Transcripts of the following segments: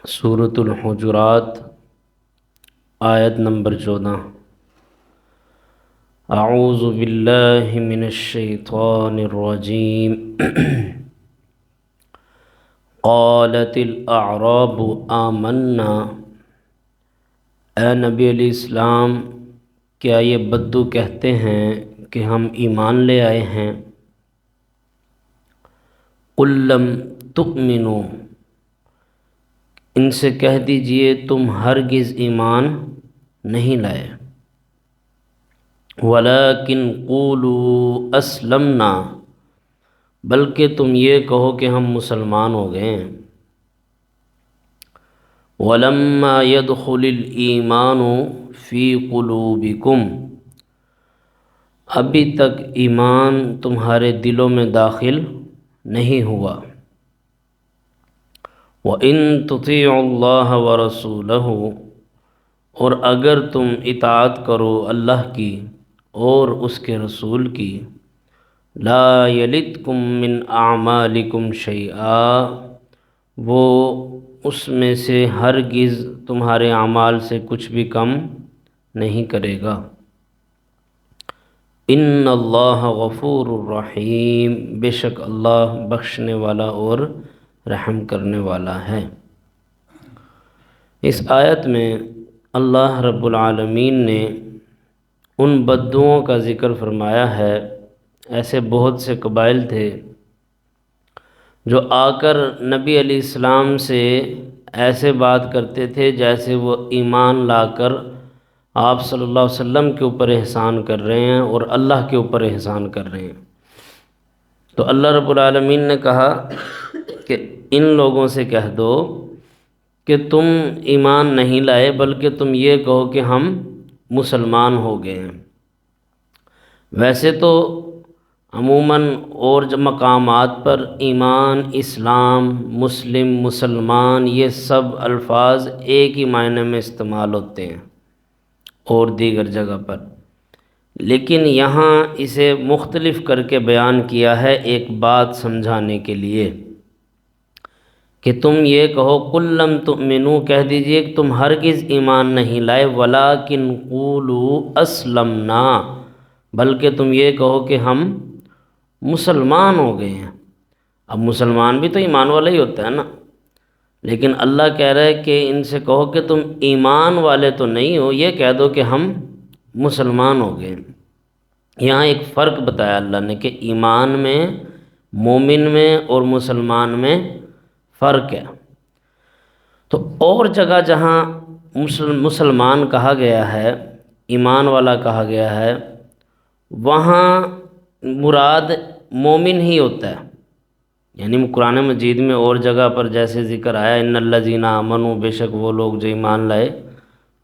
سورۃ الحجرات آیت نمبر 14۔ اعوذ باللہ من الشیطان الرجیم۔ قالت الاعراب آمنا، اے نبی علیہ السلام کیا یہ بدو کہتے ہیں کہ ہم ایمان لے آئے ہیں؟ قل لم تؤمنوا، ان سے کہہ دیجئے تم ہرگز ایمان نہیں لائے، ولیکن قولوا اسلمنا، بلکہ تم یہ کہو کہ ہم مسلمان ہو گئے ہیں۔ ولما يدخل الایمان فی قلوبکم، ابھی تک ایمان تمہارے دلوں میں داخل نہیں ہوا۔ وَإِن تُطِيعُوا اللَّهَ وَرَسُولَهُ، اور اگر تم اطاعت کرو اللہ کی اور اس کے رسول کی، لا یلتکم من اعمالکم شیئا، وہ اس میں سے ہرگز تمہارے اعمال سے کچھ بھی کم نہیں کرے گا۔ ان اللہ غفور الرحیم، بے شک اللہ بخشنے والا اور رحم کرنے والا ہے۔ اس آیت میں اللہ رب العالمین نے ان بدوؤں کا ذکر فرمایا ہے۔ ایسے بہت سے قبائل تھے جو آ کر نبی علیہ السلام سے ایسے بات کرتے تھے جیسے وہ ایمان لا کر آپ صلی اللہ علیہ وسلم کے اوپر احسان کر رہے ہیں اور اللہ کے اوپر احسان کر رہے ہیں۔ تو اللہ رب العالمین نے کہا کہ ان لوگوں سے کہہ دو کہ تم ایمان نہیں لائے، بلکہ تم یہ کہو کہ ہم مسلمان ہو گئے ہیں۔ ویسے تو عموماً اور جب مقامات پر ایمان، اسلام، مسلم، مسلمان، یہ سب الفاظ ایک ہی معنی میں استعمال ہوتے ہیں اور دیگر جگہ پر، لیکن یہاں اسے مختلف کر کے بیان کیا ہے ایک بات سمجھانے کے لیے کہ تم یہ کہو، قل لم تؤمنوا، کہہ دیجئے کہ تم ہرگز ایمان نہیں لائے، ولیکن قولوا اسلمنا، بلکہ تم یہ کہو کہ ہم مسلمان ہو گئے ہیں۔ اب مسلمان بھی تو ایمان والا ہی ہوتا ہے نا، لیکن اللہ کہہ رہا ہے کہ ان سے کہو کہ تم ایمان والے تو نہیں ہو، یہ کہہ دو کہ ہم مسلمان ہو گئے۔ یہاں ایک فرق بتایا اللہ نے کہ ایمان میں، مومن میں اور مسلمان میں فرق ہے۔ تو اور جگہ جہاں مسلمان کہا گیا ہے، ایمان والا کہا گیا ہے، وہاں مراد مومن ہی ہوتا ہے۔ یعنی قرآن مجید میں اور جگہ پر جیسے ذکر آیا ان الذین آمنوا، بے شک وہ لوگ جو ایمان لائے،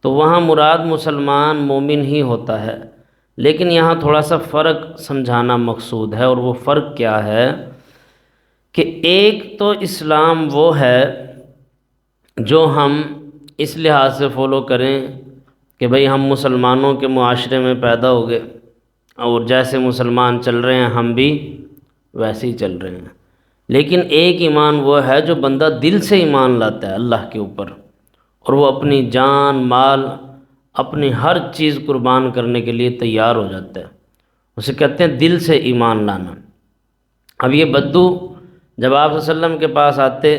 تو وہاں مراد مسلمان مومن ہی ہوتا ہے۔ لیکن یہاں تھوڑا سا فرق سمجھانا مقصود ہے، اور وہ فرق کیا ہے کہ ایک تو اسلام وہ ہے جو ہم اس لحاظ سے فالو کریں کہ بھئی ہم مسلمانوں کے معاشرے میں پیدا ہو گئے اور جیسے مسلمان چل رہے ہیں ہم بھی ویسے ہی چل رہے ہیں۔ لیکن ایک ایمان وہ ہے جو بندہ دل سے ایمان لاتا ہے اللہ کے اوپر، اور وہ اپنی جان، مال، اپنی ہر چیز قربان کرنے کے لیے تیار ہو جاتا ہے، اسے کہتے ہیں دل سے ایمان لانا۔ اب یہ بدو جب آپ صلی اللہ علیہ وسلم کے پاس آتے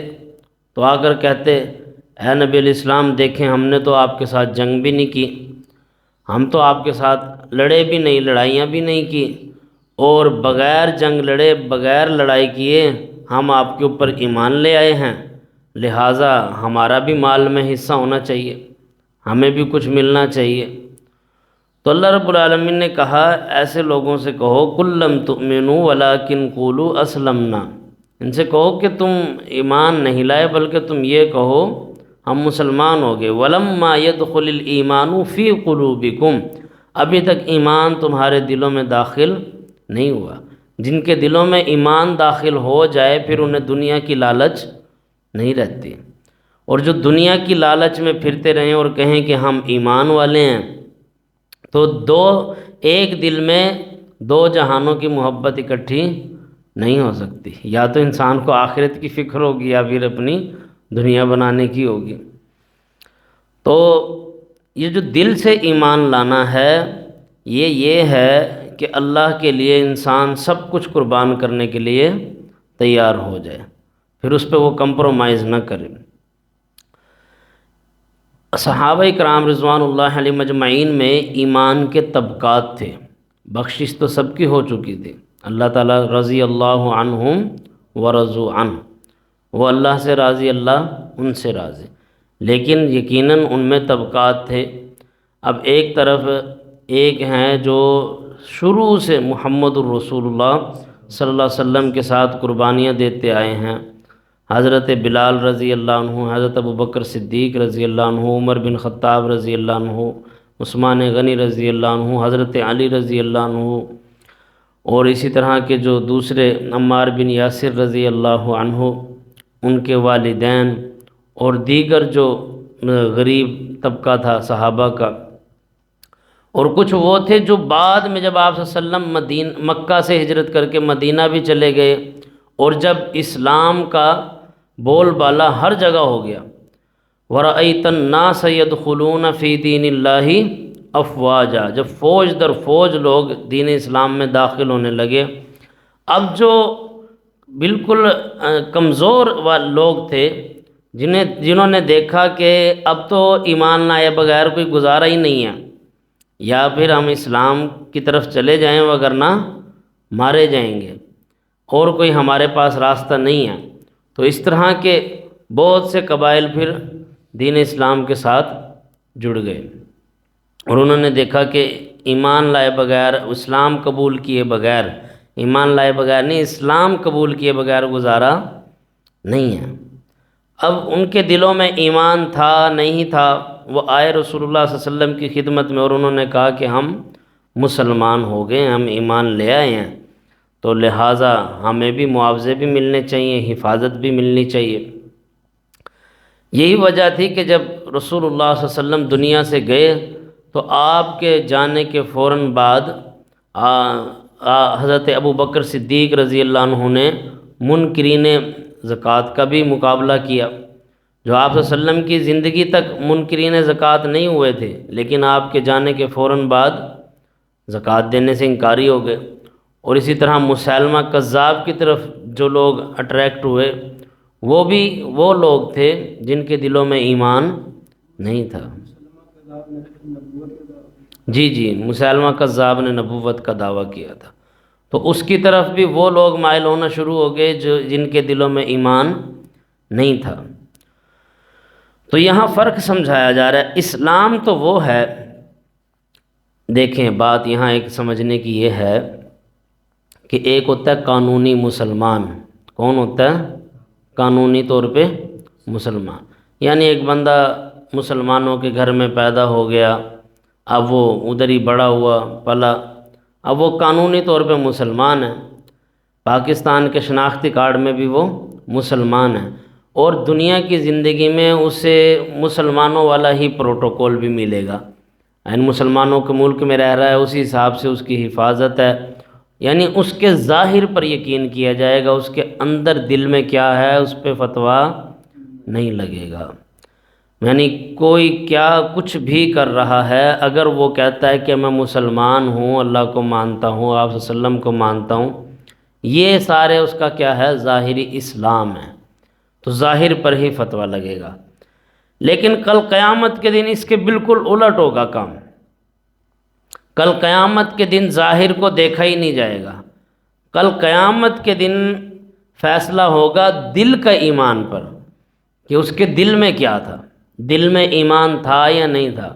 تو آ کر کہتے، اے نبی علیہ السلام دیکھیں ہم نے تو آپ کے ساتھ جنگ بھی نہیں کی، ہم تو آپ کے ساتھ لڑے بھی نہیں، لڑائیاں بھی نہیں کی، اور بغیر جنگ لڑے، بغیر لڑائی کیے ہم آپ کے اوپر ایمان لے آئے ہیں، لہٰذا ہمارا بھی مال میں حصہ ہونا چاہیے، ہمیں بھی کچھ ملنا چاہیے۔ تو اللہ رب العالمین نے کہا ایسے لوگوں سے کہو، قل لم تؤمنوا ولیکن قولوا اسلمنا، ان سے کہو کہ تم ایمان نہیں لائے بلکہ تم یہ کہو ہم مسلمان ہو گئے۔ ولما يدخل الایمان فی قلوبکم، ابھی تک ایمان تمہارے دلوں میں داخل نہیں ہوا۔ جن کے دلوں میں ایمان داخل ہو جائے پھر انہیں دنیا کی لالچ نہیں رہتی، اور جو دنیا کی لالچ میں پھرتے رہیں اور کہیں کہ ہم ایمان والے ہیں، تو ایک دل میں دو جہانوں کی محبت اکٹھی نہیں ہو سکتی۔ یا تو انسان کو آخرت کی فکر ہوگی یا پھر اپنی دنیا بنانے کی ہوگی۔ تو یہ جو دل سے ایمان لانا ہے یہ ہے کہ اللہ کے لیے انسان سب کچھ قربان کرنے کے لیے تیار ہو جائے، پھر اس پہ وہ کمپرومائز نہ کرے۔ صحابہ کرام رضوان اللہ علیہ مجمعین میں ایمان کے طبقات تھے، بخشش تو سب کی ہو چکی تھی، اللہ تعالیٰ رضی اللہ عنہم ورضوا عنہ، وہ اللہ سے راضی، اللہ ان سے راضی، لیکن یقیناً ان میں طبقات تھے۔ اب ایک طرف ایک ہیں جو شروع سے محمد الرسول اللہ صلی اللہ علیہ وسلم کے ساتھ قربانیاں دیتے آئے ہیں، حضرت بلال رضی اللہ عنہ، حضرت ابوبکر صدیق رضی اللہ عنہ، عمر بن خطاب رضی اللہ عنہ، عثمان غنی رضی اللہ عنہ، حضرت علی رضی اللہ عنہ، اور اسی طرح کے جو دوسرے عمار بن یاسر رضی اللہ عنہ، ان کے والدین، اور دیگر جو غریب طبقہ تھا صحابہ کا، اور کچھ وہ تھے جو بعد میں جب آپ صلی اللہ علیہ وسلم مکہ سے ہجرت کر کے مدینہ بھی چلے گئے، اور جب اسلام کا بول بالا ہر جگہ ہو گیا، وَرَأَيْتَ النَّاسَ يَدْخُلُونَ فِي دِينِ اللَّهِ افواجا، جب فوج در فوج لوگ دین اسلام میں داخل ہونے لگے، اب جو بالکل کمزور لوگ تھے، جنہوں نے دیکھا کہ اب تو ایمان لائے بغیر کوئی گزارا ہی نہیں ہے، یا پھر ہم اسلام کی طرف چلے جائیں وگرنہ مارے جائیں گے، اور کوئی ہمارے پاس راستہ نہیں ہے، تو اس طرح کے بہت سے قبائل پھر دین اسلام کے ساتھ جڑ گئے، اور انہوں نے دیکھا کہ ایمان لائے بغیر، اسلام قبول کیے بغیر، ایمان لائے بغیر نہیں، اسلام قبول کیے بغیر گزارا نہیں ہے۔ اب ان کے دلوں میں ایمان تھا نہیں تھا، وہ آئے رسول اللہ صلی اللہ علیہ وسلم کی خدمت میں، اور انہوں نے کہا کہ ہم مسلمان ہو گئے، ہم ایمان لے آئے ہیں، تو لہٰذا ہمیں بھی معاوضے بھی ملنے چاہیے، حفاظت بھی ملنی چاہیے۔ یہی وجہ تھی کہ جب رسول اللہ صلی اللہ علیہ وسلم دنیا سے گئے تو آپ کے جانے کے فوراً بعد حضرت ابوبکر صدیق رضی اللہ عنہ نے منکرین زکوٰۃ کا بھی مقابلہ کیا، جو آپ صلی اللہ علیہ وسلم کی زندگی تک منکرین زکوٰۃ نہیں ہوئے تھے، لیکن آپ کے جانے کے فوراً بعد زکوٰۃ دینے سے انکاری ہو گئے، اور اسی طرح مسیلمہ کذاب کی طرف جو لوگ اٹریکٹ ہوئے، وہ بھی وہ لوگ تھے جن کے دلوں میں ایمان نہیں تھا۔ جی مسیلمہ کذاب نے نبوت کا دعویٰ کیا تھا، تو اس کی طرف بھی وہ لوگ مائل ہونا شروع ہو گئے جن کے دلوں میں ایمان نہیں تھا۔ تو یہاں فرق سمجھایا جا رہا ہے، اسلام تو وہ ہے، دیکھیں بات یہاں ایک سمجھنے کی یہ ہے کہ ایک ہوتا ہے قانونی مسلمان، کون ہوتا ہے؟ قانونی طور پہ مسلمان، یعنی ایک بندہ مسلمانوں کے گھر میں پیدا ہو گیا، اب وہ ادھر ہی بڑا ہوا پلا، اب وہ قانونی طور پہ مسلمان ہے، پاکستان کے شناختی کارڈ میں بھی وہ مسلمان ہے، اور دنیا کی زندگی میں اسے مسلمانوں والا ہی پروٹوکول بھی ملے گا، یعنی مسلمانوں کے ملک میں رہ رہا ہے، اسی حساب سے اس کی حفاظت ہے، یعنی اس کے ظاہر پر یقین کیا جائے گا، اس کے اندر دل میں کیا ہے اس پہ فتویٰ نہیں لگے گا، یعنی کوئی کیا کچھ بھی کر رہا ہے، اگر وہ کہتا ہے کہ میں مسلمان ہوں، اللہ کو مانتا ہوں، آپ صلی اللہ علیہ وسلم کو مانتا ہوں، یہ سارے اس کا کیا ہے؟ ظاہری اسلام ہے، تو ظاہر پر ہی فتویٰ لگے گا۔ لیکن کل قیامت کے دن اس کے بالکل الٹ ہوگا کام، کل قیامت کے دن ظاہر کو دیکھا ہی نہیں جائے گا، کل قیامت کے دن فیصلہ ہوگا دل کا ایمان پر، کہ اس کے دل میں کیا تھا، دل میں ایمان تھا یا نہیں تھا۔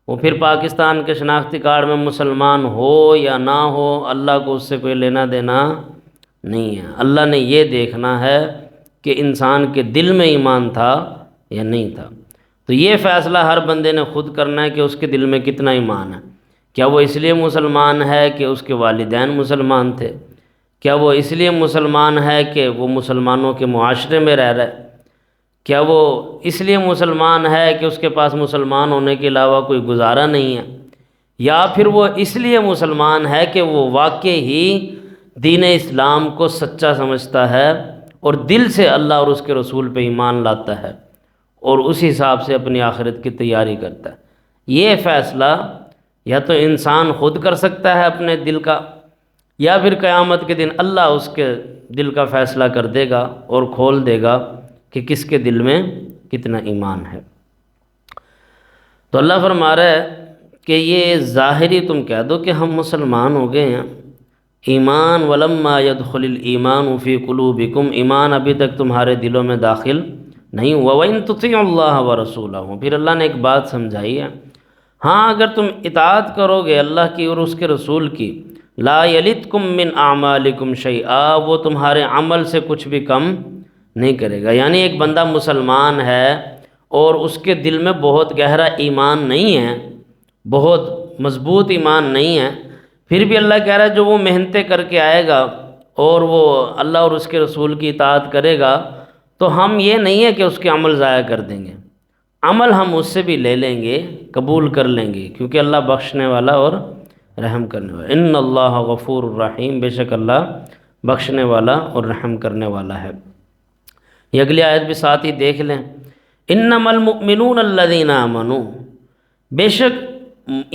وہ پھر پاکستان کے شناختی کارڈ میں مسلمان ہو یا نہ ہو، اللہ کو اس سے کوئی لینا دینا نہیں ہے، اللہ نے یہ دیکھنا ہے کہ انسان کے دل میں ایمان تھا یا نہیں تھا۔ تو یہ فیصلہ ہر بندے نے خود کرنا ہے کہ اس کے دل میں کتنا ایمان ہے، کیا وہ اس لیے مسلمان ہے کہ اس کے والدین مسلمان تھے، کیا وہ اس لیے مسلمان ہے کہ وہ مسلمانوں کے معاشرے میں رہ رہا ہے، کیا وہ اس لیے مسلمان ہے کہ اس کے پاس مسلمان ہونے کے علاوہ کوئی گزارا نہیں ہے، یا پھر وہ اس لیے مسلمان ہے کہ وہ واقعی ہی دین اسلام کو سچا سمجھتا ہے اور دل سے اللہ اور اس کے رسول پہ ایمان لاتا ہے اور اس حساب سے اپنی آخرت کی تیاری کرتا ہے، یہ فیصلہ یا تو انسان خود کر سکتا ہے اپنے دل کا، یا پھر قیامت کے دن اللہ اس کے دل کا فیصلہ کر دے گا اور کھول دے گا کہ کس کے دل میں کتنا ایمان ہے۔ تو اللہ فرما رہا ہے کہ یہ ظاہری تم کہہ دو کہ ہم مسلمان ہو گئے ہیں، ایمان ولما يدخل الایمان فی قلوبکم، ایمان ابھی تک تمہارے دلوں میں داخل نہیں ہوا، وَإِن تُطِيعُوا اللَّهَ وَرَسُولَهُ، پھر اللہ نے ایک بات سمجھائی ہے، ہاں اگر تم اطاعت کرو گے اللہ کی اور اس کے رسول کی، لا یلتکم من اعمالکم شیئا، وہ تمہارے عمل سے کچھ بھی کم نہیں کرے گا۔ یعنی ایک بندہ مسلمان ہے اور اس کے دل میں بہت گہرا ایمان نہیں ہے، بہت مضبوط ایمان نہیں ہے، پھر بھی اللہ کہہ رہا ہے جو وہ محنتیں کر کے آئے گا اور وہ اللہ اور اس کے رسول کی اطاعت کرے گا تو ہم یہ نہیں ہے کہ اس کے عمل ضائع کر دیں گے، عمل ہم اس سے بھی لے لیں گے، قبول کر لیں گے، کیونکہ اللہ بخشنے والا اور رحم کرنے والا، ان اللہ غفور الرحیم، بے شک اللہ بخشنے والا اور رحم کرنے والا ہے۔ یہ اگلی آیت بھی ساتھ ہی دیکھ لیں، انما المؤمنون الذین آمنوا، بے شک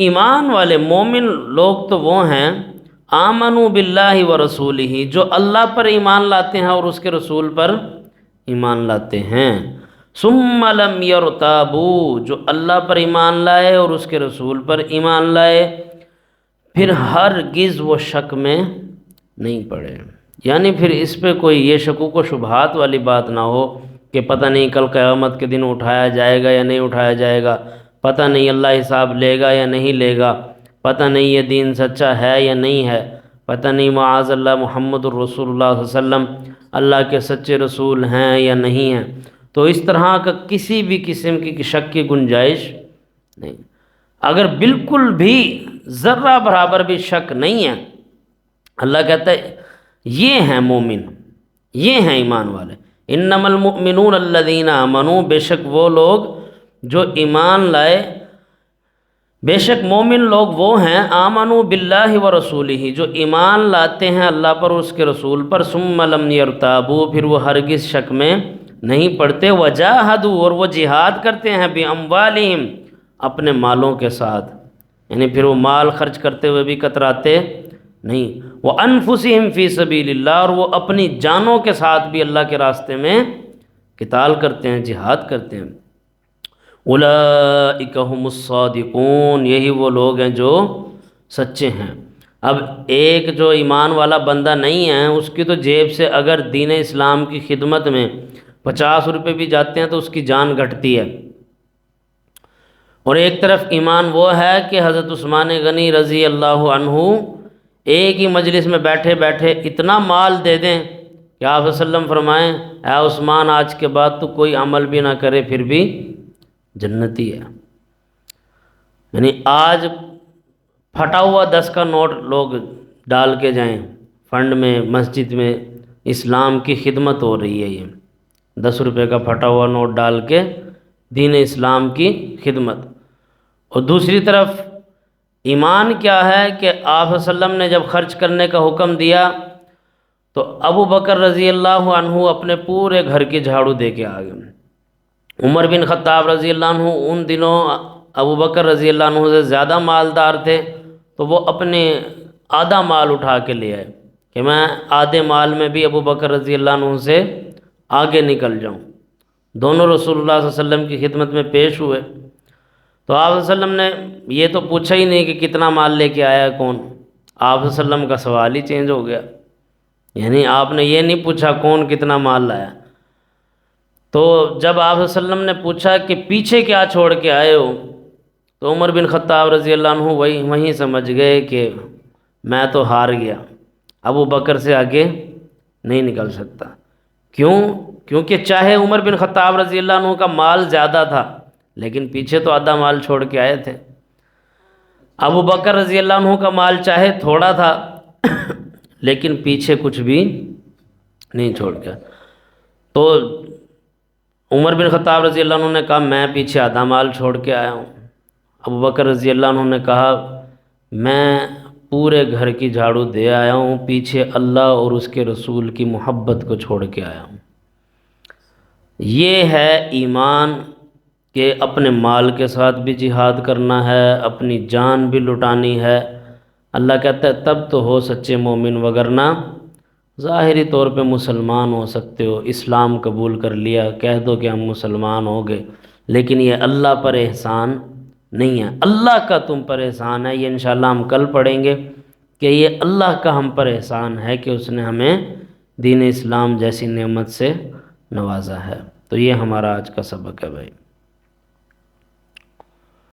ایمان والے مومن لوگ تو وہ ہیں، آمنوا باللہ ورسولہ، جو اللہ پر ایمان لاتے ہیں اور اس کے رسول پر ایمان لاتے ہیں، ثم لم یرتابوا، جو اللہ پر ایمان لائے اور اس کے رسول پر ایمان لائے، پھر ہرگز وہ شک میں نہیں پڑے، یعنی پھر اس پہ کوئی یہ شکوک و شبہات والی بات نہ ہو کہ پتہ نہیں کل قیامت کے دن اٹھایا جائے گا یا نہیں اٹھایا جائے گا، پتہ نہیں اللہ حساب لے گا یا نہیں لے گا، پتہ نہیں یہ دین سچا ہے یا نہیں ہے، پتہ نہیں معاذ اللہ محمد الرسول اللہ صلی اللہ علیہ وسلم اللہ کے سچے رسول ہیں یا نہیں ہیں، تو اس طرح کا کسی بھی قسم کی شک کی گنجائش نہیں۔ اگر بالکل بھی ذرہ برابر بھی شک نہیں ہے، اللہ کہتا ہے یہ ہیں مومن، یہ ہیں ایمان والے، انما المؤمنون الذین آمنوا، بے شک وہ لوگ جو ایمان لائے، بے شک مومن لوگ وہ ہیں، آمنوا باللہ ورسولہ، جو ایمان لاتے ہیں اللہ پر اور اس کے رسول پر، ثم لم یرتابوا، پھر وہ ہرگز شک میں نہیں پڑتے، وجاہدوا، اور وہ جہاد کرتے ہیں، باموالہم، اپنے مالوں کے ساتھ، یعنی پھر وہ مال خرچ کرتے ہوئے بھی کتراتے نہیں، وانفسہم فی سبیل اللہ، اور وہ اپنی جانوں کے ساتھ بھی اللہ کے راستے میں قتال کرتے ہیں، جہاد کرتے ہیں، اولئک ھم الصادقون، یہی وہ لوگ ہیں جو سچے ہیں۔ اب ایک جو ایمان والا بندہ نہیں ہے، اس کی تو جیب سے اگر دین اسلام کی خدمت میں 50 روپے بھی جاتے ہیں تو اس کی جان گھٹتی ہے، اور ایک طرف ایمان وہ ہے کہ حضرت عثمان غنی رضی اللہ عنہ ایک ہی مجلس میں بیٹھے بیٹھے اتنا مال دے دیں کہ آپ صلی اللہ علیہ وسلم فرمائیں اے عثمان آج کے بعد تو کوئی عمل بھی نہ کرے پھر بھی جنتی ہے، یعنی آج پھٹا ہوا 10 کا نوٹ لوگ ڈال کے جائیں فنڈ میں، مسجد میں، اسلام کی خدمت ہو رہی ہے، یہ 10 روپے کا پھٹا ہوا نوٹ ڈال کے دین اسلام کی خدمت۔ اور دوسری طرف ایمان کیا ہے کہ آپ صلی اللہ علیہ وسلم نے جب خرچ کرنے کا حکم دیا تو ابو بکر رضی اللہ عنہ اپنے پورے گھر کی جھاڑو دے کے آ گئے، عمر بن خطاب رضی اللہ عنہ ان دنوں ابو بکر رضی اللہ عنہ سے زیادہ مالدار تھے، تو وہ اپنے آدھا مال اٹھا کے لے آئے کہ میں آدھے مال میں بھی ابو بکر رضی اللہ عنہ سے آگے نکل جاؤں، دونوں رسول اللہ صلی اللہ علیہ وسلم کی خدمت میں پیش ہوئے، تو آپ صلی اللہ علیہ وسلم نے یہ تو پوچھا ہی نہیں کہ کتنا مال لے کے آیا ہے کون، آپ صلی اللہ علیہ وسلم کا سوال ہی چینج ہو گیا، یعنی آپ نے یہ نہیں پوچھا کون کتنا مال لایا، تو جب آپ صلی اللہ علیہ وسلم نے پوچھا کہ پیچھے کیا چھوڑ کے آئے ہو، تو عمر بن خطاب رضی اللہ عنہ وہیں سمجھ گئے کہ میں تو ہار گیا، ابو بکر سے آگے نہیں نکل سکتا، کیونکہ چاہے عمر بن خطاب رضی اللہ عنہ کا مال زیادہ تھا لیکن پیچھے تو آدھا مال چھوڑ کے آئے تھے، ابو بکر رضی اللہ عنہ کا مال چاہے تھوڑا تھا لیکن پیچھے کچھ بھی نہیں چھوڑ کے، تو عمر بن خطاب رضی اللہ عنہ نے کہا میں پیچھے آدھا مال چھوڑ کے آیا ہوں، ابو بکر رضی اللہ عنہ نے کہا میں پورے گھر کی جھاڑو دے آیا ہوں، پیچھے اللہ اور اس کے رسول کی محبت کو چھوڑ کے آیا ہوں۔ یہ ہے ایمان کہ اپنے مال کے ساتھ بھی جہاد کرنا ہے، اپنی جان بھی لٹانی ہے۔ اللہ کہتا ہے تب تو ہو سچے مومن، وگرنہ ظاہری طور پہ مسلمان ہو سکتے ہو، اسلام قبول کر لیا، کہہ دو کہ ہم مسلمان ہو گئے، لیکن یہ اللہ پر احسان نہیں ہے، اللہ کا تم پر احسان ہے۔ یہ انشاءاللہ ہم کل پڑھیں گے کہ یہ اللہ کا ہم پر احسان ہے کہ اس نے ہمیں دین اسلام جیسی نعمت سے نوازا ہے۔ تو یہ ہمارا آج کا سبق ہے بھائی۔